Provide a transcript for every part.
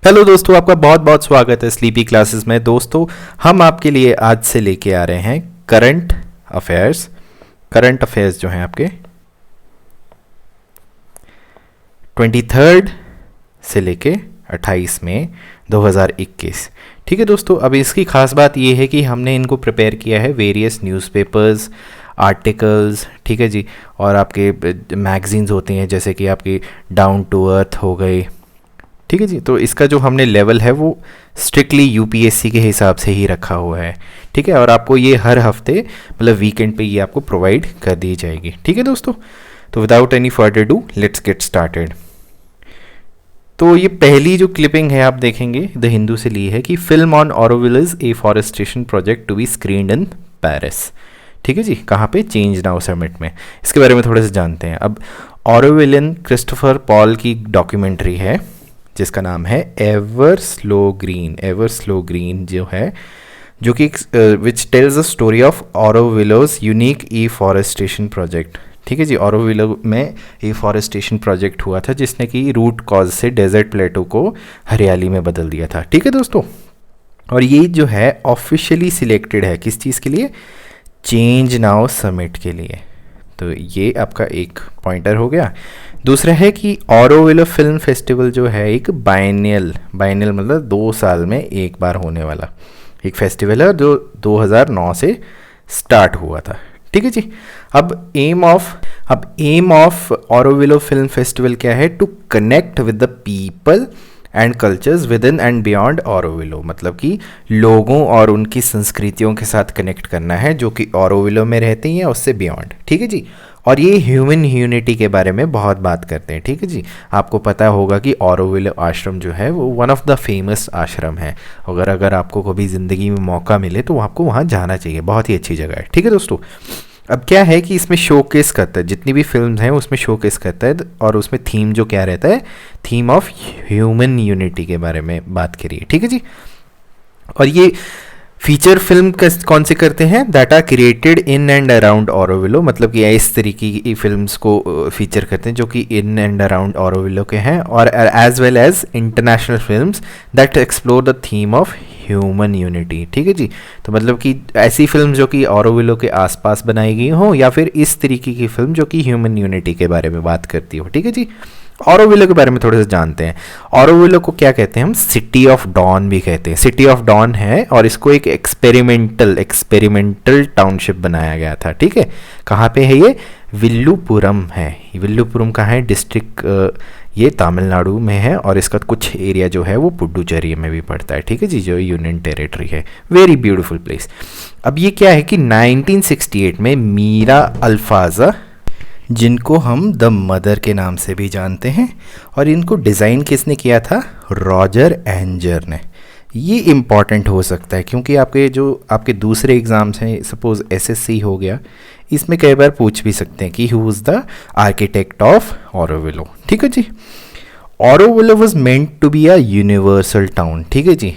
Hello दोस्तों, आपका बहुत बहुत स्वागत है स्लीपी क्लासेस में। दोस्तों, हम आपके लिए आज से लेके आ रहे हैं करंट अफेयर्स जो हैं आपके 23 से लेके 28 मई 2021। ठीक है दोस्तों, अब इसकी खास बात ये है कि हमने इनको प्रिपेयर किया है वेरियस न्यूज़पेपर्स, आर्टिकल्स, ठीक है जी, और आपके मैगजीन्स होती हैं जैसे कि आपकी डाउन टू अर्थ हो गई। ठीक है जी, तो इसका जो हमने लेवल है वो स्ट्रिक्टली यूपीएससी के हिसाब से ही रखा हुआ है। ठीक है, और आपको ये हर हफ्ते मतलब वीकेंड पे ये आपको प्रोवाइड कर दी जाएगी। ठीक है दोस्तों, तो without any further do let's get started. तो ये पहली जो क्लिपिंग है आप देखेंगे द हिंदू से ली है कि film on Auroville's afforestation project to be screened in Paris. ठीक है जी, कहाँ पे? चेंज नाउ समिट में। इसके बारे में थोड़े से जानते हैं। अब ऑरोविलन क्रिस्टोफर पॉल की डॉक्यूमेंट्री है जिसका नाम है एवर स्लो ग्रीन जो है, जो कि which tells the story of Auroville's unique afforestation project. ठीक है जी, ऑरोविलो में ई फॉरेस्टेशन प्रोजेक्ट हुआ था जिसने कि रूट कॉज से डेजर्ट प्लेटो को हरियाली में बदल दिया था। ठीक है दोस्तों, और ये जो है ऑफिशियली सिलेक्टेड है किस चीज़ के लिए? चेंज नाउ समिट के लिए। तो ये आपका एक पॉइंटर हो गया। दूसरा है कि ऑरोविलो फिल्म फेस्टिवल जो है एक बाइनियल मतलब 2 साल में एक बार होने वाला एक फेस्टिवल है जो 2009 से स्टार्ट हुआ था। ठीक है जी, अब aim of Auroville film festival क्या है? To connect with the people and cultures within and beyond Auroville, मतलब कि लोगों और उनकी संस्कृतियों के साथ कनेक्ट करना है जो कि ऑरोविलो में रहते हैं उससे बियॉन्ड। ठीक है जी, और ये ह्यूमन यूनिटी के बारे में बहुत बात करते हैं। ठीक है जी, आपको पता होगा कि ऑरोविलो आश्रम जो है वो वन ऑफ द फेमस आश्रम है। अगर आपको कभी ज़िंदगी में मौका मिले तो आपको वहाँ जाना चाहिए, बहुत ही अच्छी जगह है। ठीक है दोस्तों, अब क्या है कि इसमें शोकेस करता है, जितनी भी फिल्म हैं उसमें शोकेस करता है, और उसमें थीम जो क्या रहता है? थीम ऑफ ह्यूमन यूनिटी के बारे में बात करिए। ठीक है जी, और ये फीचर फिल्म कौन से करते हैं? That are created in and around Auroville, मतलब कि इस तरीके की फिल्म्स को फीचर करते हैं जो कि इन एंड अराउंड ऑरोविलो के हैं, और as well as international films that explore the theme of human unity. ठीक है जी, तो मतलब कि ऐसी फिल्म जो कि ऑरोविलो के आसपास बनाई गई हो, या फिर इस तरीके की फिल्म जो कि ह्यूमन यूनिटी के बारे में बात करती हो। ठीक है जी, ऑरोविलो के बारे में थोड़े से जानते हैं। ऑरोविलो को क्या कहते हैं हम? सिटी ऑफ डॉन भी कहते हैं। सिटी ऑफ डॉन है, और इसको एक एक्सपेरिमेंटल टाउनशिप बनाया गया था। ठीक है, कहाँ पे है ये? विल्लुपुरम है। विल्लुपुरम कहाँ है? डिस्ट्रिक्ट ये तमिलनाडु में है, और इसका कुछ एरिया जो है वो पुडुचेरी में भी पड़ता है। ठीक है जी, जो यूनियन टेरिटरी है। Very beautiful place. अब ये क्या है कि 1968 में मीरा अल्फाजा, जिनको हम द मदर के नाम से भी जानते हैं, और इनको डिज़ाइन किसने किया था? रॉजर एंजर ने। ये इम्पॉर्टेंट हो सकता है क्योंकि आपके दूसरे एग्ज़ाम्स हैं, सपोज एसएससी हो गया, इसमें कई बार पूछ भी सकते हैं कि who is the architect of Auroville. ठीक है जी, Auroville was meant to be a universal town. ठीक है जी,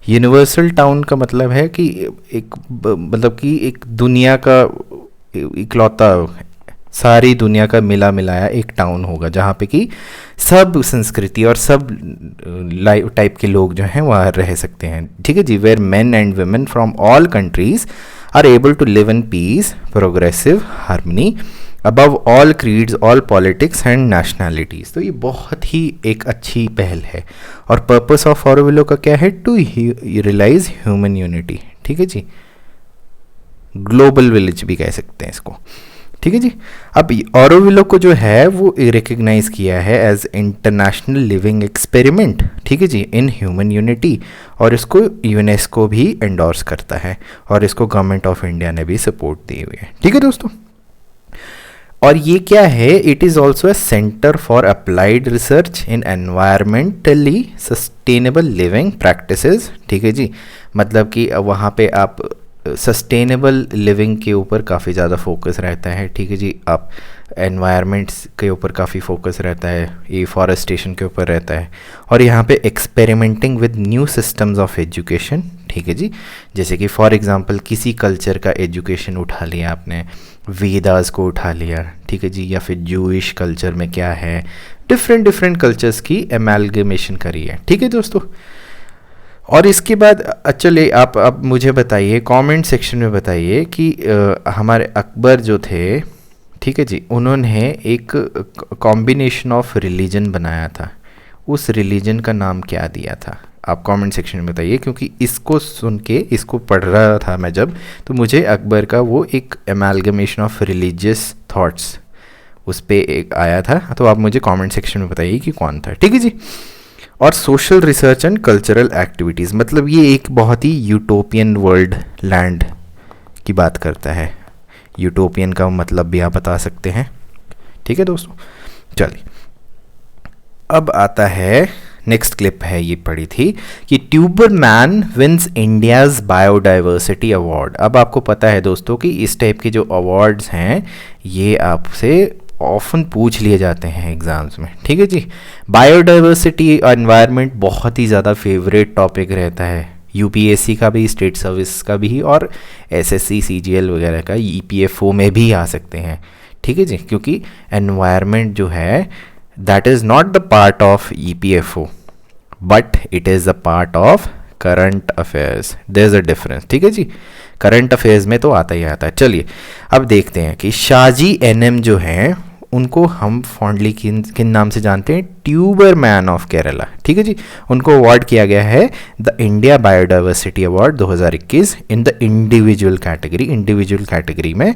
यूनिवर्सल टाउन का मतलब है कि एक दुनिया का इकलौता, सारी दुनिया का मिला मिलाया एक टाउन होगा जहाँ पे कि सब संस्कृति और सब टाइप के लोग जो हैं वहाँ रह सकते हैं। ठीक है जी, where men and women from all countries are able to live in peace, progressive harmony, above all creeds, all politics and nationalities. तो ये बहुत ही एक अच्छी पहल है, और पर्पस ऑफ ऑरोविलो का क्या है? To realise human unity. ठीक है जी, ग्लोबल विलेज भी कह सकते हैं इसको। ठीक है जी, अब ऑरोविलो को जो है वो रिकग्नाइज किया है एज इंटरनेशनल लिविंग एक्सपेरिमेंट। ठीक है जी, इन ह्यूमन यूनिटी, और इसको यूनेस्को भी एंडोर्स करता है, और इसको गवर्नमेंट ऑफ इंडिया ने भी सपोर्ट दी हुई है। ठीक है दोस्तों, और ये क्या है? It is also a centre for applied research in environmentally sustainable living practices. ठीक है जी, मतलब कि वहाँ पे आप सस्टेनेबल लिविंग के ऊपर काफ़ी ज़्यादा फोकस रहता है। ठीक है जी, आप एनवायरनमेंट्स के ऊपर काफ़ी फोकस रहता है, ये फॉरेस्टेशन के ऊपर रहता है, और यहाँ पे experimenting with new systems of education. ठीक है जी, जैसे कि फॉर एग्जांपल किसी कल्चर का एजुकेशन उठा लिया आपने, वेदास को उठा लिया। ठीक है जी, या फिर जूइश कल्चर में क्या है, डिफरेंट डिफरेंट कल्चर्स की एमैलगमेशन करी है। ठीक है दोस्तों, और इसके बाद चलिए आप अब मुझे बताइए, कमेंट सेक्शन में बताइए कि हमारे अकबर जो थे, ठीक है जी, उन्होंने एक कॉम्बिनेशन ऑफ रिलीजन बनाया था, उस रिलीजन का नाम क्या दिया था? आप कमेंट सेक्शन में बताइए, क्योंकि इसको सुन के, इसको पढ़ रहा था मैं जब, तो मुझे अकबर का वो एक एमैलगमेशन ऑफ रिलीजियस थॉट्स उस पर एक आया था। तो आप मुझे कमेंट सेक्शन में बताइए कि कौन था। ठीक है जी। और social research and cultural activities, मतलब ये एक बहुत ही यूटोपियन वर्ल्ड लैंड की बात करता है। यूटोपियन का मतलब भी आप बता सकते हैं। ठीक है दोस्तों, चलिए अब आता है नेक्स्ट क्लिप है, ये पढ़ी थी कि tuber man wins India's biodiversity award. अब आपको पता है दोस्तों कि इस टाइप के जो अवार्ड्स हैं ये आपसे ऑफन पूछ लिए जाते हैं एग्ज़ाम्स में। ठीक है जी। बायोडाइवर्सिटी एनवायरनमेंट बहुत ही ज़्यादा फेवरेट टॉपिक रहता है, यूपीएससी का भी, स्टेट सर्विस का भी, और एसएससी सीजीएल वगैरह का, ईपीएफओ में भी आ सकते हैं। ठीक है जी, क्योंकि एनवायरनमेंट जो है that is not the part of EPFO but it is the part of current affairs. There is a difference. ठीक है जी, करंट अफेयर्स में तो आता ही आता है। चलिए अब देखते हैं कि शाहजी एनएम जो हैं उनको हम फॉन्डली किन किन नाम से जानते हैं? Tuber man of Kerala. ठीक है जी, उनको अवार्ड किया गया है the India biodiversity award 2021 in the individual category में।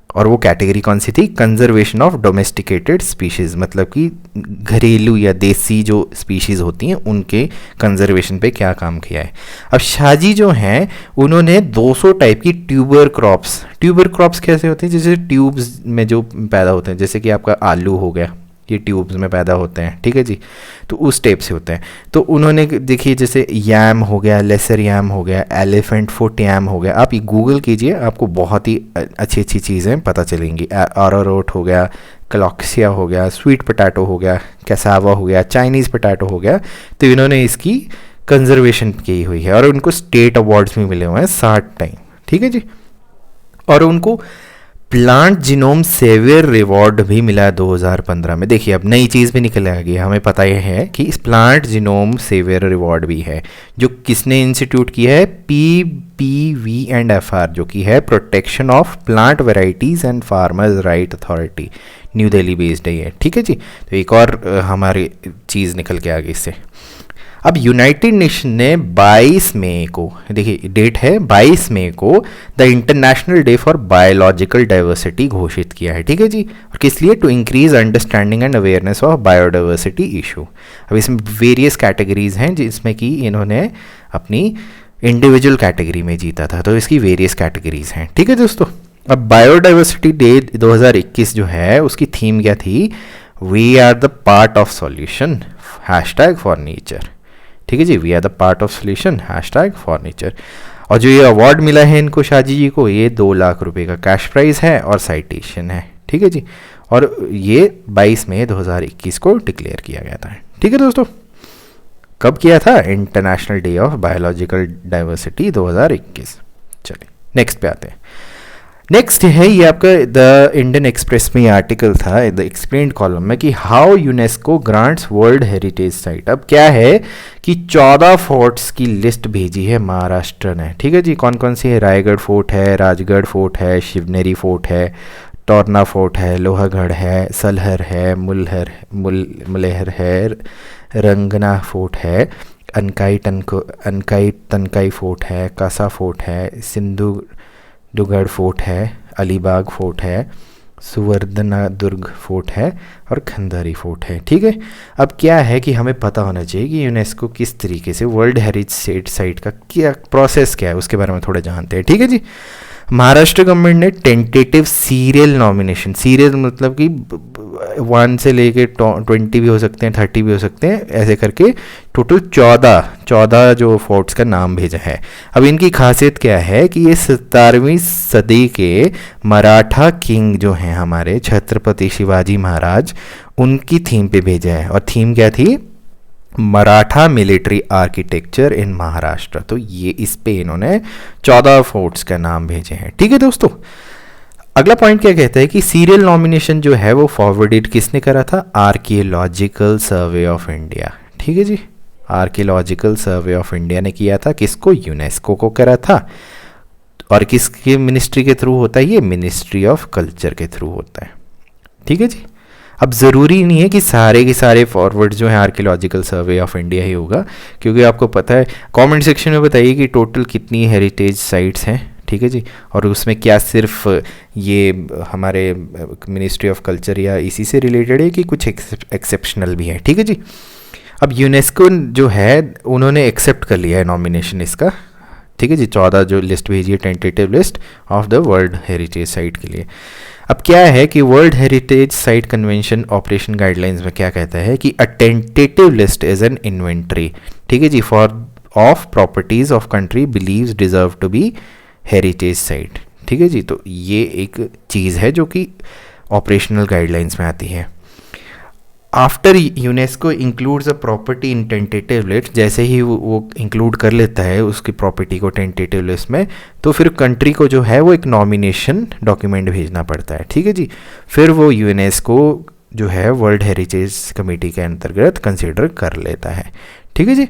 और वो कैटेगरी कौन सी थी? कंजर्वेशन ऑफ डोमेस्टिकेटेड स्पीशीज़, मतलब कि घरेलू या देसी जो स्पीशीज़ होती हैं उनके कंजर्वेशन पे क्या काम किया है। अब शाहजी जो हैं उन्होंने 200 टाइप की ट्यूबर क्रॉप्स कैसे होते हैं? जैसे ट्यूब्स में जो पैदा होते हैं, जैसे कि आपका आलू हो गया, ये ट्यूब्स में पैदा होते हैं। ठीक है जी, तो उस टाइप से होते हैं। तो उन्होंने देखिए जैसे यैम हो गया, लेसर यैम हो गया, एलिफेंट फुट यैम हो गया, आप ये गूगल कीजिए, आपको बहुत ही अच्छी अच्छी चीज़ें पता चलेंगी। अरारोट हो गया, कलॉक्सिया हो गया, स्वीट पोटैटो हो गया, कैसावा हो गया, चाइनीज़ पोटैटो हो गया। तो इन्होंने इसकी कंजर्वेशन की हुई है और उनको स्टेट अवार्ड्स भी मिले हुए हैं 60 टाइम। ठीक है जी, और उनको प्लांट जीनोम सेवियर रिवॉर्ड भी मिला 2015 में। देखिए अब नई चीज़ भी निकल आ गई, हमें पता यह है कि इस प्लांट जीनोम सेवियर रिवॉर्ड भी है, जो किसने इंस्टीट्यूट किया है? PPV&FR, जो कि है protection of plant varieties and farmers right authority, new Delhi based है ये। ठीक है जी, तो एक और हमारी चीज़ निकल के आ गई इससे। अब यूनाइटेड नेशन ने 22 मई को, देखिए डेट है 22 मई को, the international day for biological diversity घोषित किया है। ठीक है जी, और किस लिए? To increase understanding and awareness of biodiversity issue. अब इसमें वेरियस कैटेगरीज हैं जिसमें कि इन्होंने अपनी इंडिविजुअल कैटेगरी में जीता था, तो इसकी वेरियस कैटेगरीज हैं। ठीक है दोस्तों, अब बायोडाइवर्सिटी डे 2021 जो है उसकी थीम क्या थी? We are the part of solution #for nature. ठीक है जी, we are the part of solution #for nature. और जो ये अवार्ड मिला है इनको, शाहजी जी को, ये 2 लाख रुपए का कैश प्राइज़ है और साइटेशन है। ठीक है जी, और ये 22 मई 2021 को डिक्लेयर किया गया था। ठीक है दोस्तों, कब किया था? International day of biological diversity 2021। चलिए नेक्स्ट पे आते हैं। नेक्स्ट है ये आपका द इंडियन एक्सप्रेस में आर्टिकल था द एक्सप्लेन्ड कॉलम में कि how UNESCO grants world heritage site. अब क्या है कि 14 फोर्ट्स की लिस्ट भेजी है महाराष्ट्र ने। ठीक है जी, कौन कौन सी है? रायगढ़ फोर्ट है, राजगढ़ फोर्ट है, शिवनेरी फोर्ट है, टोरना फोर्ट है, लोहागढ़ है, सलहर है, मुलेहर है, रंगना फोर्ट है, अनकाई तनकाई फोर्ट है, कासा फोर्ट है, सिंधुगढ़ फोर्ट है, अलीबाग फोर्ट है, सुवर्धना दुर्ग फोर्ट है और खंडारी फोर्ट है। ठीक है, अब क्या है कि हमें पता होना चाहिए कि यूनेस्को किस तरीके से वर्ल्ड हेरिटेज साइट का क्या प्रोसेस क्या है, उसके बारे में थोड़ा जानते हैं। ठीक है जी, महाराष्ट्र गवर्नमेंट ने टेंटेटिव सीरियल नॉमिनेशन, सीरियल मतलब कि 1 से लेके 20 भी हो सकते हैं, 30 भी हो सकते हैं, ऐसे करके टोटल 14 जो फोर्ट्स का नाम भेजा है। अब इनकी खासियत क्या है कि ये 17वीं सदी के मराठा किंग जो हैं हमारे छत्रपति शिवाजी महाराज, उनकी थीम पे भेजा है। और थीम क्या थी? मराठा मिलिट्री आर्किटेक्चर इन महाराष्ट्र। तो ये इस पे इन्होंने 14 फोर्ट्स का नाम भेजे हैं। ठीक है दोस्तों, अगला पॉइंट क्या कहता है कि सीरियल नॉमिनेशन जो है वो फॉरवर्डेड किसने करा था, आर्कियोलॉजिकल सर्वे ऑफ इंडिया। ठीक है जी, आर्कियोलॉजिकल सर्वे ऑफ इंडिया ने किया था, किसको, यूनेस्को को करा था। और किसके मिनिस्ट्री के थ्रू होता है, ये मिनिस्ट्री ऑफ कल्चर के थ्रू होता है। ठीक है जी, अब ज़रूरी नहीं है कि सारे के सारे फॉरवर्ड जो है आर्कियोलॉजिकल सर्वे ऑफ इंडिया ही होगा, क्योंकि आपको पता है, कमेंट सेक्शन में बताइए कि टोटल कितनी हेरिटेज साइट्स हैं। ठीक है जी, और उसमें क्या सिर्फ ये हमारे मिनिस्ट्री ऑफ कल्चर या इसी से रिलेटेड है कि कुछ एक्सेप्शनल भी है। ठीक है जी, अब यूनेस्को जो है उन्होंने एक्सेप्ट कर लिया है नॉमिनेशन इसका। ठीक है जी, 14 जो लिस्ट भेजी है, tentative list of the world heritage site के लिए। अब क्या है कि world heritage site convention operation guidelines में क्या कहता है कि a tentative list is an inventory, ठीक है जी, for of properties of country believes deserve to be heritage site. ठीक है जी, तो ये एक चीज़ है जो कि ऑपरेशनल गाइडलाइंस में आती है। After UNESCO includes a property in tentative list, जैसे ही वो इंक्लूड कर लेता है उसकी प्रॉपर्टी को टेंटेटिव लिस्ट में, तो फिर कंट्री को जो है वो एक नॉमिनेशन डॉक्यूमेंट भेजना पड़ता है। ठीक है जी, फिर वो यूनेस्को जो है वर्ल्ड हेरिटेज कमेटी के अंतर्गत कंसिडर कर लेता है। ठीक है जी,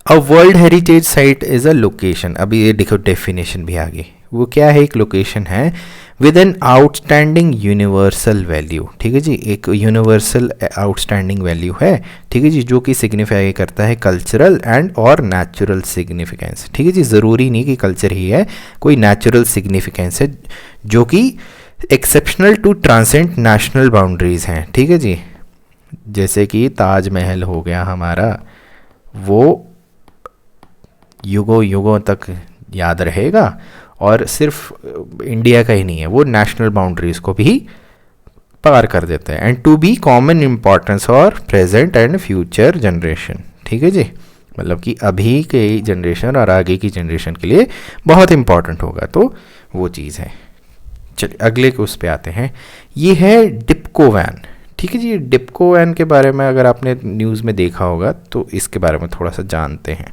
अब world heritage site is a location, अभी ये देखो डेफिनेशन भी आ गई, वो क्या है, एक लोकेशन है with an outstanding universal value. ठीक है जी, एक यूनिवर्सल आउटस्टैंडिंग वैल्यू है। ठीक है जी, जो कि सिग्निफाई करता है कल्चरल एंड और नेचुरल सिग्निफिकेंस। ठीक है जी, ज़रूरी नहीं कि कल्चर ही है, कोई नेचुरल सिग्निफिकेंस है जो कि exceptional to transcend national boundaries हैं। ठीक है जी, जैसे कि ताजमहल हो गया हमारा, वो युगों युगों तक याद रहेगा, और सिर्फ इंडिया का ही नहीं है, वो नेशनल बाउंड्रीज को भी पार कर देता है। And to be common importance और प्रेजेंट एंड फ्यूचर जनरेशन। ठीक है जी, मतलब कि अभी के जनरेशन और आगे की जनरेशन के लिए बहुत इंपॉर्टेंट होगा, तो वो चीज़ है। चलिए अगले के उस पे आते हैं, ये है डिप्को वैन। ठीक है जी, डिप्को वैन के बारे में अगर आपने न्यूज़ में देखा होगा तो इसके बारे में थोड़ा सा जानते हैं।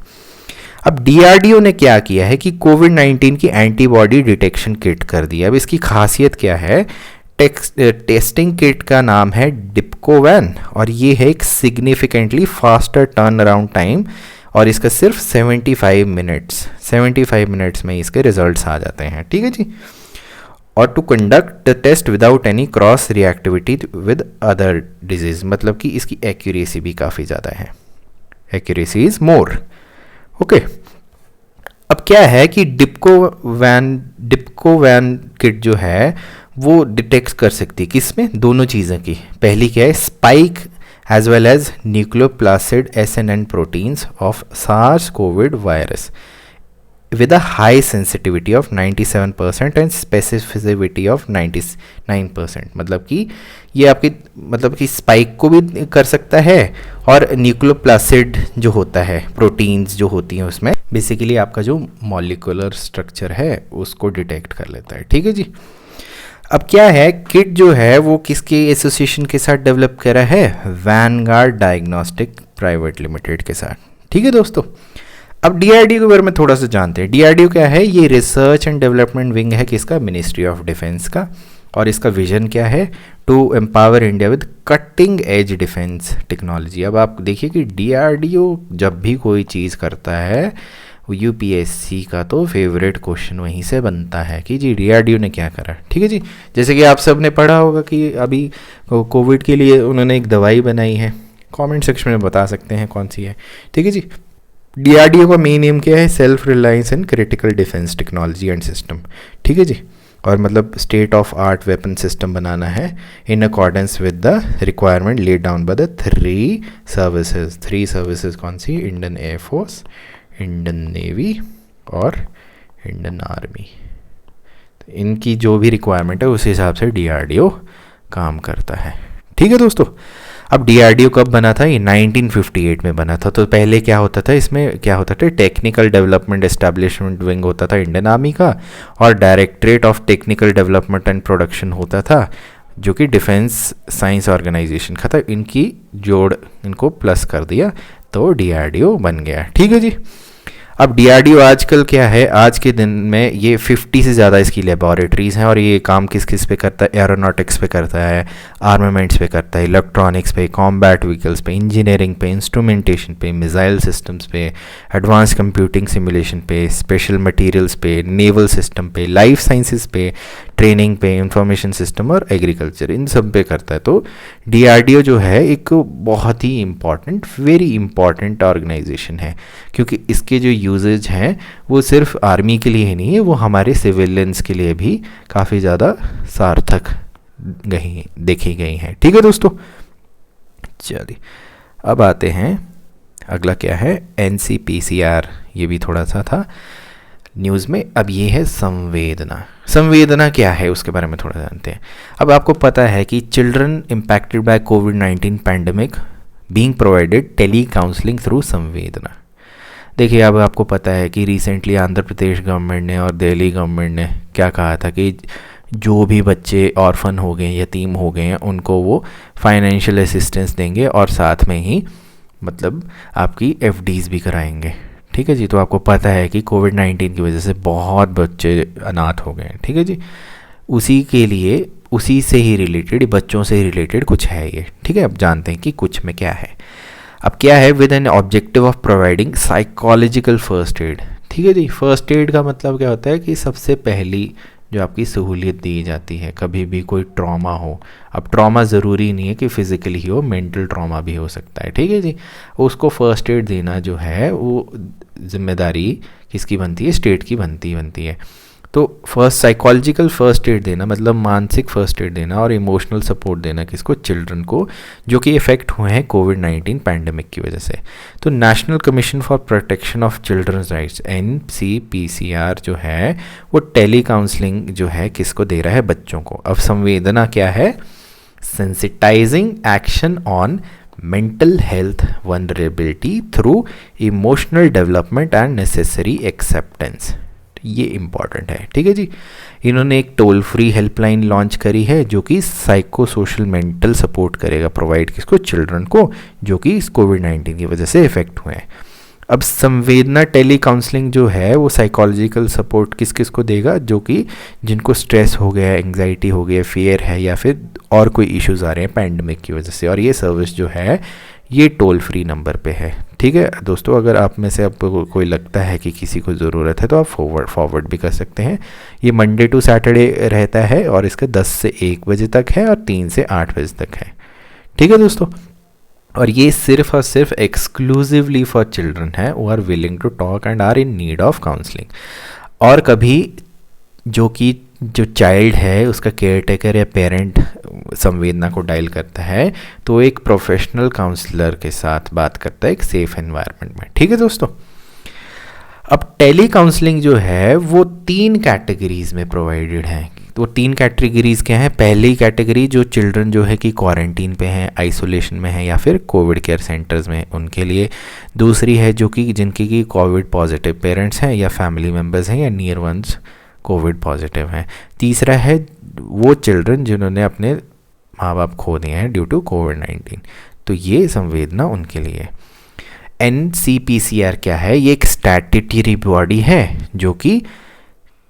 अब डीआरडीओ ने क्या किया है कि कोविड-19 की एंटीबॉडी डिटेक्शन किट कर दिया। अब इसकी खासियत क्या है, टेस्टिंग किट का नाम है डिप्को वैन, और ये है एक significantly faster turn around time, और इसका सिर्फ 75 मिनट्स में इसके रिजल्ट्स आ जाते हैं। ठीक है जी, और to conduct the test without any cross reactivity with other disease, मतलब कि इसकी एक्यूरेसी भी काफ़ी ज़्यादा है, एक्यूरेसी इज़ मोर। ओके, अब क्या है कि डिप्को वैन किट जो है वो डिटेक्ट कर सकती है किसमें, दोनों चीज़ें की। पहली क्या है, spike as well as nucleocapsid SNN proteins of SARS COVID virus with a high sensitivity of 97% and specificity of 99%, मतलब कि ये आपकी मतलब कि स्पाइक को भी कर सकता है, और न्यूक्लियोप्लासिड जो होता है, प्रोटीन्स जो होती हैं उसमें, बेसिकली आपका जो मॉलिक्यूलर स्ट्रक्चर है उसको डिटेक्ट कर लेता है। ठीक है जी, अब क्या है, किट जो है वो किसके एसोसिएशन के साथ डेवलप करा है, वैनगार्ड डायग्नोस्टिक प्राइवेट लिमिटेड के साथ। ठीक है दोस्तों, अब डीआरडीओ के बारे में थोड़ा सा जानते हैं। डीआरडीओ क्या है, ये रिसर्च एंड डेवलपमेंट विंग है किसका, मिनिस्ट्री ऑफ डिफेंस का, और इसका विजन क्या है, to empower India with cutting edge defence technology. अब आप देखिए कि डीआरडीओ जब भी कोई चीज़ करता है, यूपीएससी का तो फेवरेट क्वेश्चन वहीं से बनता है कि जी डीआरडीओ ने क्या करा। ठीक है जी, जैसे कि आप सब ने पढ़ा होगा कि अभी कोविड के लिए उन्होंने एक दवाई बनाई है, कमेंट सेक्शन में बता सकते हैं कौन सी है। ठीक है जी, डीआरडीओ का मेन एम क्या है, self reliance in critical defence technology and system. ठीक है जी, और मतलब state of art weapon system बनाना है in accordance with the requirement laid down by the three services कौन सी, इंडियन एयरफोर्स, इंडियन नेवी और इंडियन आर्मी। तो इनकी जो भी रिक्वायरमेंट है उस हिसाब से डीआरडीओ काम करता है। ठीक है दोस्तों, अब डीआरडीओ कब बना था, ये 1958 में बना था। तो पहले क्या होता था, इसमें क्या होता था, टेक्निकल डेवलपमेंट एस्टैब्लिशमेंट विंग होता था इंडियन आर्मी का, और directorate of technical development and production होता था जो कि डिफेंस साइंस ऑर्गेनाइजेशन का था। इनकी जोड़ इनको प्लस कर दिया तो डीआरडीओ बन गया। ठीक है जी, अब डीआरडीओ आजकल क्या है, आज के दिन में ये 50 से ज़्यादा इसकी लेबॉरेटरीज़ हैं और ये काम किस किस पे करता है, एरोनॉटिक्स पे करता है, आर्मामेंट्स पे करता है, इलेक्ट्रॉनिक्स पे, कॉम्बैट व्हीकल्स पे, इंजीनियरिंग पे, इंस्ट्रूमेंटेशन पे, मिसाइल सिस्टम्स पे, एडवांस कंप्यूटिंग सिमुलेशन पे, स्पेशल मटेरियल्स पे, नेवल सिस्टम पे, लाइफ साइंसेस पे, ट्रेनिंग पे, इंफॉर्मेशन सिस्टम और एग्रीकल्चर, इन सब पे करता है। तो डीआरडीओ जो है एक बहुत ही इम्पॉर्टेंट, वेरी इम्पॉर्टेंट ऑर्गेनाइजेशन है, क्योंकि इसके जो यूजेज हैं वो सिर्फ आर्मी के लिए ही नहीं है, वो हमारे सिविलियंस के लिए भी काफ़ी ज़्यादा सार्थक देखी गई हैं। ठीक है दोस्तों, चलिए अब आते हैं, अगला क्या है, एनसीपीसीआर, ये भी थोड़ा सा था न्यूज़ में। अब ये है संवेदना। संवेदना क्या है उसके बारे में थोड़ा जानते हैं। अब आपको पता है कि चिल्ड्रन इम्पैक्टेड बाय कोविड-19 pandemic being provided tele counselling through Samvedana. देखिए, अब आपको पता है कि रिसेंटली आंध्र प्रदेश गवर्नमेंट ने और दिल्ली गवर्नमेंट ने क्या कहा था कि जो भी बच्चे ऑर्फन हो गए, यतीम हो गए हैं, उनको वो फाइनेंशियल असिस्टेंस देंगे और साथ में ही मतलब आपकी एफडीज़ भी कराएंगे। ठीक है जी, तो आपको पता है कि कोविड-19 की वजह से बहुत बच्चे अनाथ हो गए हैं। ठीक है जी, उसी के लिए, उसी से ही रिलेटेड, बच्चों से ही रिलेटेड कुछ है ये। ठीक है, अब जानते हैं कि कुछ में क्या है। अब क्या है, with an objective of providing psychological first aid. ठीक है जी, फर्स्ट एड का मतलब क्या होता है कि सबसे पहली जो आपकी सहूलियत दी जाती है कभी भी कोई ट्रॉमा हो। अब ट्रॉमा ज़रूरी नहीं है कि फिज़िकली ही हो, मेंटल ट्रॉमा भी हो सकता है। ठीक है जी, उसको फर्स्ट एड देना जो है वो जिम्मेदारी किसकी बनती है, स्टेट की बनती है। तो फर्स्ट साइकोलॉजिकल फर्स्ट एड देना मतलब मानसिक फर्स्ट एड देना और इमोशनल सपोर्ट देना किसको, चिल्ड्रन को, जो कि इफ़ेक्ट हुए हैं कोविड-19 पैंडमिक की वजह से। तो national commission for protection of children's rights NCPCR जो है वो टेली काउंसलिंग जो है किसको दे रहा है, बच्चों को। अब संवेदना क्या है, sensitising action on mental health vulnerability through emotional development and necessary acceptance. ये इम्पॉर्टेंट है। ठीक है जी, इन्होंने एक टोल फ्री हेल्पलाइन लॉन्च करी है जो कि साइको सोशल मेंटल सपोर्ट करेगा, प्रोवाइड किसको, चिल्ड्रन को, जो कि इस कोविड-19 की वजह से इफेक्ट हुए हैं। अब संवेदना टेली काउंसलिंग जो है वो साइकोलॉजिकल सपोर्ट किस किस को देगा, जो कि जिनको स्ट्रेस हो गया है, एंग्जाइटी हो गई है, फियर है, या फिर और कोई इश्यूज़ आ रहे हैं पैंडमिक की वजह से। और ये सर्विस जो है ये टोल फ्री नंबर पे है। ठीक है दोस्तों, अगर आप में से आपको कोई लगता है कि किसी को ज़रूरत है तो आप फॉरवर्ड भी कर सकते हैं। ये मंडे टू सैटरडे रहता है और इसका 10 से 1 बजे तक है और 3 से 8 बजे तक है। ठीक है दोस्तों, और ये सिर्फ और सिर्फ एक्सक्लूसिवली फॉर चिल्ड्रन है who are willing to talk and are in need of counselling. और कभी जो चाइल्ड है उसका केयर टेकर या पेरेंट संवेदना को डायल करता है तो एक प्रोफेशनल काउंसलर के साथ बात करता है एक सेफ एनवायरनमेंट में। ठीक है दोस्तों, अब टेली काउंसलिंग जो है वो 3 कैटेगरीज में प्रोवाइडेड है। तो 3 कैटेगरीज क्या हैं, पहली कैटेगरी जो चिल्ड्रन जो है कि क्वारंटीन पे हैं, आइसोलेशन में हैं या फिर कोविड केयर सेंटर्स में, उनके लिए। दूसरी है जो कि जिनकी की कोविड पॉजिटिव पेरेंट्स हैं या फैमिली मेम्बर्स हैं या नियर वंस कोविड पॉजिटिव हैं। तीसरा है वो चिल्ड्रन जिन्होंने अपने माँ बाप खो दिए हैं ड्यू टू कोविड-19, तो ये संवेदना उनके लिए। NCPCR क्या है, ये एक स्टैट्यूटरी बॉडी है जो कि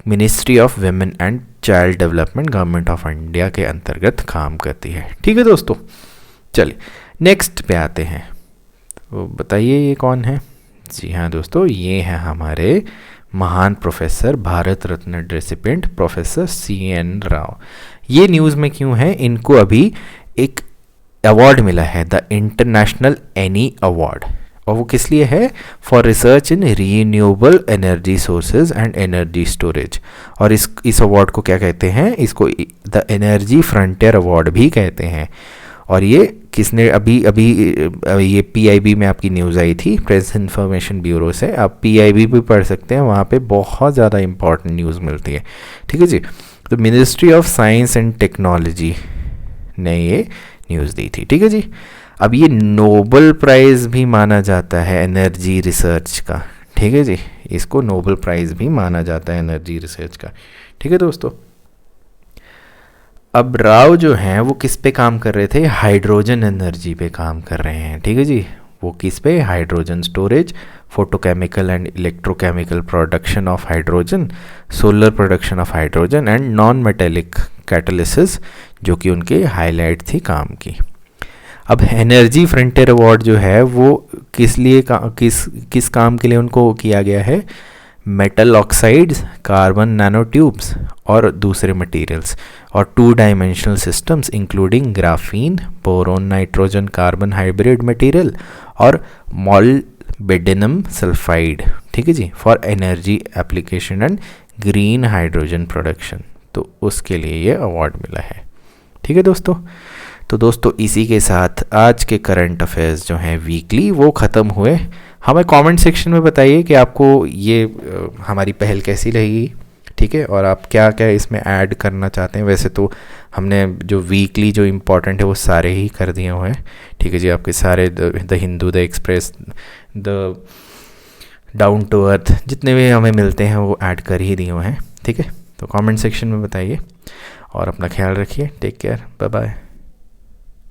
ministry of women and child development government of India के अंतर्गत काम करती है। ठीक है दोस्तों, चलिए नेक्स्ट पे आते हैं। तो बताइए ये कौन है। जी हाँ दोस्तों, ये है हमारे महान professor, Bharat Ratna recipient professor CN Rao. ये न्यूज़ में क्यों है, इनको अभी एक अवार्ड मिला है, द इंटरनेशनल एनी अवार्ड। और वो किस लिए है, for research in renewable energy sources and energy storage. और इस अवार्ड को क्या कहते हैं, इसको द एनर्जी फ्रंटियर अवार्ड भी कहते हैं। और ये किसने, अभी ये PIB में आपकी न्यूज़ आई थी, प्रेस इन्फॉर्मेशन ब्यूरो से। आप PIB भी पढ़ सकते हैं, वहाँ पे बहुत ज़्यादा इंपॉर्टेंट न्यूज़ मिलती है। ठीक है जी, तो ministry of science and technology ने ये न्यूज़ दी थी। ठीक है जी, अब ये नोबेल प्राइज़ भी माना जाता है एनर्जी रिसर्च का। ठीक है जी, इसको नोबेल प्राइज़ भी माना जाता है एनर्जी रिसर्च का। ठीक है दोस्तों, अब राव जो हैं वो किस पे काम कर रहे थे, हाइड्रोजन एनर्जी पे काम कर रहे हैं। ठीक है जी, वो किस पे, hydrogen storage, photochemical and electrochemical production of hydrogen, solar production of hydrogen and non metallic catalysis, जो कि उनके हाईलाइट थी काम की। अब एनर्जी फ्रंटियर अवार्ड जो है वो किस लिए किस काम के लिए उनको किया गया है, metal oxides, carbon nano tubes और दूसरे मटेरियल्स, और 2 dimensional systems including graphene, boron nitrogen carbon hybrid material और मॉल्बिडेनम सल्फाइड, ठीक है जी, for energy application and green hydrogen production. तो उसके लिए ये अवार्ड मिला है। ठीक है दोस्तों, तो दोस्तों इसी के साथ आज के करंट अफेयर्स जो हैं वीकली वो ख़त्म हुए। हमें कमेंट सेक्शन में बताइए कि आपको ये हमारी पहल कैसी लगी, ठीक है, और आप क्या क्या इसमें ऐड करना चाहते हैं। वैसे तो हमने जो वीकली जो इम्पोर्टेंट है वो सारे ही कर दिए हुए हैं, ठीक है जी, आपके सारे the Hindu, the Express, the Down to Earth जितने भी हमें मिलते हैं वो ऐड कर ही दिए हुए हैं, ठीक है। तो कमेंट सेक्शन में बताइए और अपना ख्याल रखिए। Take care, bye bye.